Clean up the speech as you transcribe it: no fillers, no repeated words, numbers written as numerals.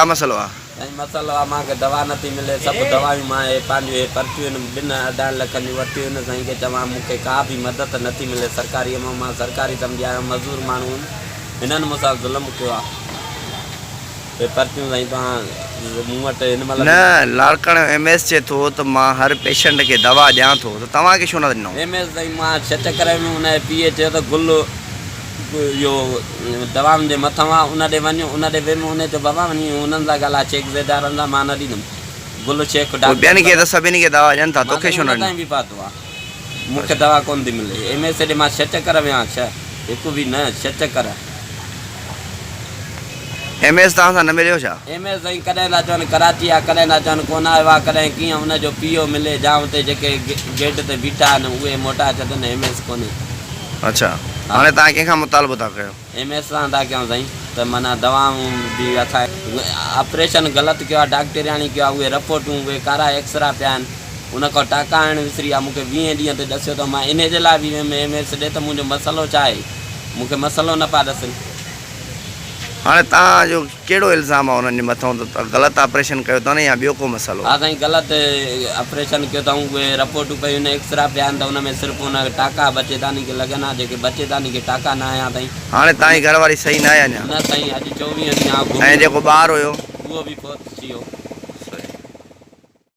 का मसलो आ? साईं मसलो आहे मूंखे दवा नथी मिले सभु दवायूं मां पंहिंजो पर्चियूं ॿिनि 2.5 लखनि जूं वरितियूं आहिनि साईं खे चवां मूंखे का बि मदद नथी मिले सरकारी मां सरकारी सम्झी आहियां मज़दूर माण्हू हिननि मूंसां ज़ुल्म कयो आहे पर्चियूं साईं तव्हां मूं वटि हिन महिल न लाड़काणे MS चए थो त मां हर पेशेंट खे दवा ॾियां थो त तव्हांखे छो न ॾिनो? MS साईं मां 6 चकर में हुन पीए चयो त गुल इहो दवाउनि जे मथां आहे उन ॾे वञो उन ॾे वेमो उन चयो बाबा वञी उन्हनि सां ॻाल्हाए चेक ज़ेदारनि सां मां न ॾींदुमि गुल शेख ॿियनि खे त सभिनी खे दवा ॾियनि था तोखे छो न ॾिनो? बि पातो आहे मूंखे दवा कोन थी मिले MS ॾे मां 6 चकर विया 6 हिकु बि न 6 चकर MS तव्हां सां न मिलियो छा? MS साईं कॾहिं था चवनि कराची आहे कॾहिं था चवनि कोन आयो आहे कॾहिं कीअं हुनजो पीओ मिले जा हुते जेके गेट ते बीठा आहिनि उहे मोटा चवनि MS कोन्हे। अच्छा हाणे तव्हां कंहिंखां मुतालबो था कयो? MS सां था कयूं साईं त माना दवाऊं बि असां ऑपरेशन ग़लति कयो आहे डॉक्टरियाणी कयो आहे उहे रिपोर्टूं उहे कारा एक्सरा पिया आहिनि उन खां टाका आणणु विसरी आहे मूंखे 20 ॾींहं ते ॾसियो त मां इन जे लाइ बि MS ॾे त मुंहिंजो मसइलो छा आहे मूंखे मसइलो न पिया ॾसनि। हाणे तव्हांजो कहिड़ो इल्ज़ाम आहे उन्हनि जे मथां त ग़लति ऑपरेशन कयो अथव या ॿियो को मसइलो? हा साईं ग़लति ऑपरेशन कयो अथऊं उहे रिपोर्टूं पयूं आहिनि एक्सरा पिया आहिनि त हुन में सिर्फ़ु हुन टाका बचेदानी खे लॻनि आहे जेके बचेदानी खे टाका न आया अथई। हाणे तव्हांजी घरवारी सही न आहे अञा? न साईं अॼु 24 ॾींहं ऐं जेको ॿारु हुयो उहो बि फोत थी वियो।